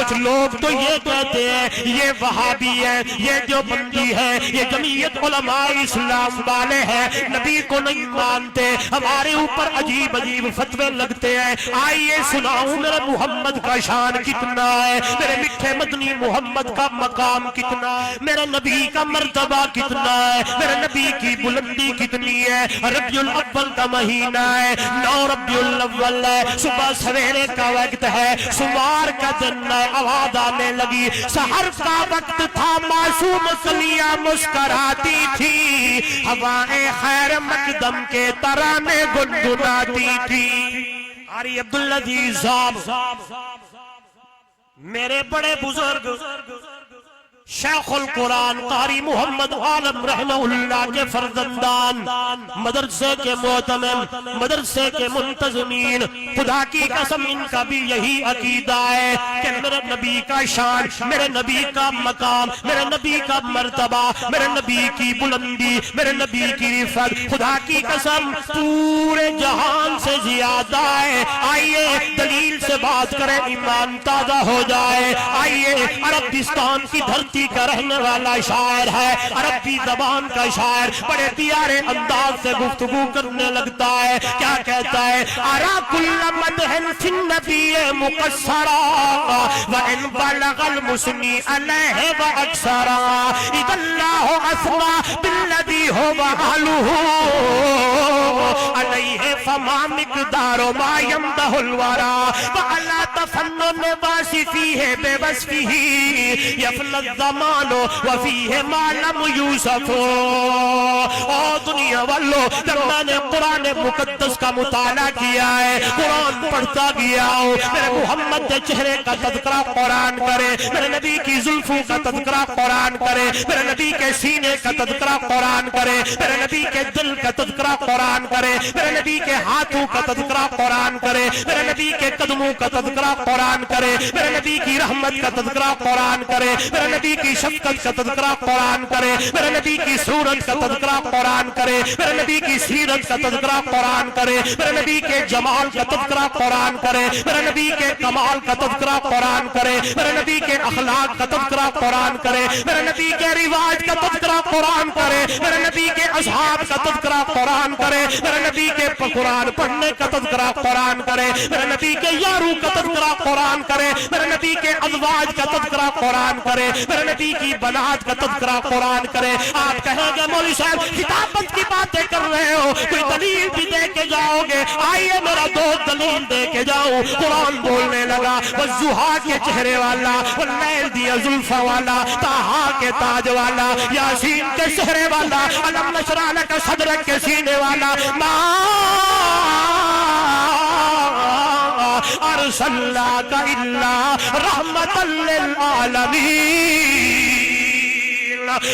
کچھ لوگ تو یہ کہتے ہیں یہ وہابی ہے، یہ دیوبندی ہے، یہ جمعیت علماء اسلام والے ہیں، نبی کو نہیں مانتے، ہمارے اوپر عجیب عجیب فتوے لگتے ہیں۔ آئیے سناؤں میرے محمد کا شان کتنا ہے، میرے میٹھے مدنی محمد کا مقام کتنا ہے، میرے نبی کا مرتبہ کتنا ہے، میرے نبی کی بلندی کتنی ہے۔ ربیع الاول کا مہینہ ہے، 9 ربیع الاول ہے، صبح سویرے کا وقت ہے، سوار کا دن ہے، آواز آنے لگی، سحر کا وقت تھا، معصوم کلیاں مسکراتی تھی، ہوائیں خیر مقدم کے ترانے گنگناتی تھی۔ قاری عبدالعزیز صاحب میرے بڑے بزرگ شیخ القرآن قاری محمد عالم رحمہ اللہ کے فرزندان، مدرسے کے معتمم، مدرسے کے منتظمین، خدا کی قسم ان کا بھی یہی عقیدہ ہے کہ میرے نبی کا شان، میرے نبی کا مقام، میرے نبی کا مرتبہ، میرے نبی کی بلندی، میرے نبی کی رفعت خدا کی قسم پورے جہان سے زیادہ ہے۔ آئیے دلیل سے بات کریں، ایمان تازہ ہو جائے۔ آئیے عربستان کی دھرتی کا رہنے والا شاعر ہے، عربی زبان کا شاعر، بڑے پیارے انداز سے گفتگو کرنے لگتا ہے۔ کیا کہتا ہے؟ ارا کل مدح فی النبی مقصرا وان بلغ المثنی علیہ واکثرا اذا اللہ اثنی بالذی هو اہلہ علیہ فما مقدار ما یمدح الورا وعلی تفنن واصفیہ بے وصفہ یفلت زمانو وفیہ ما لم یوسفو۔ او دنیا والو، جب میں نے قرآن مقدس کا مطالعہ کیا ہے، قرآن پڑھتا گیا ہوں، میرے محمد کے چہرے کا تذکرہ قرآن کرے، میرے نبی کی زلفوں کا تذکرہ قرآن کرے، میرے نبی کے سینے کا تذکرہ قرآن کرے، میرے نبی کے دل کا تذکرہ قرآن کرے، میرے نبی کے ہاتھوں کا تذکرہ قرآن کرے، میرے نبی کے قدموں کا تذکرہ قرآن کرے، میرے نبی کی رحمت کا تذکرہ قرآن کرے، میرے نبی کی شفقت کا تذکرہ قرآن کرے، میرے نبی کی صورت کا تذکرہ قرآن کرے، میرے نبی کی سیرت کا تذکرہ قرآن کرے، میرے نبی کے جمال کا تذکرہ قرآن کرے، میرے نبی کے کمال کا تذکرہ قرآن کرے، میرے نبی کے اخلاق کا تذکرہ قرآن کرے، میرے نبی کے رواج کا تذکرہ قرآن کرے، میرے نبی کے اصحاب کا تذکرہ قرآن کرے، میرے نبی کے قرآن پڑھنے کا تذکرہ قرآن کرے، میرے نبی کے یاروں کا تذکرہ قرآن کرے، میرے نبی کے ازواج کا تذکرہ قرآن کرے، میرے نبی کی بنات کا تذکرہ قرآن کرے۔ آپ کہیں گے مولوی صاحب خطابت کی باتیں کر رہے ہو، کوئی دلیل بھی دے کے جاؤ گے؟ آئیے میرا دوست دلیل دے کے جاؤ۔ قرآن بولنے لگا والضحیٰ کے چہرے والا، واللیل دی زلفہ والا، طٰہٰ کے تاج والا، یاسین کے چہرے والا، الم نشرح لک صدرک کے سینے والا، ما ارسلناک الا رحمۃ للعالمین۔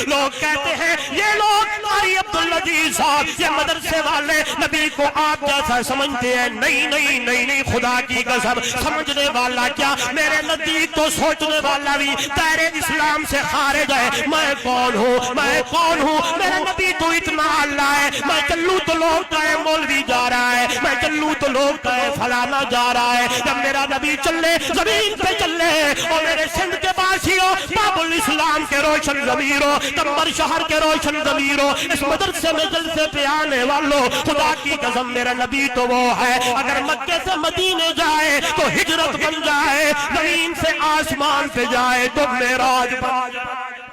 لوگ کہتے ہیں یہ لوگ قاری عبدالعزیز صاحب یہ مدرسے والے نبی کو آپ جیسا سمجھتے ہیں۔ نہیں نہیں نہیں نہیں، خدا کی قسم، سمجھنے والا کیا، میرے نزدیک تو سوچنے والا بھی دائرے اسلام سے خارج ہے۔ میں کون ہوں، میں کون ہوں؟ میرے نبی تو اتنا اللہ ہے، میں چلوں تو لوگ کہے مولوی جا رہا ہے، میں چلوں تو لوگ کہے فلانا جا رہا ہے۔ جب میرا نبی چلے زمین پہ چلے، اور میرے سندھ کے باسیوں، باب الاسلام کے روشن ضمیروں، کمبر شہر کے روشن ضمیروں، اس مدرسے میں جلسے پہ آنے والوں، خدا کی قسم میرا نبی تو وہ ہے، اگر مکے سے مدینے جائے تو ہجرت بن جائے، زمین سے آسمان پہ جائے تو معراج بن جائے۔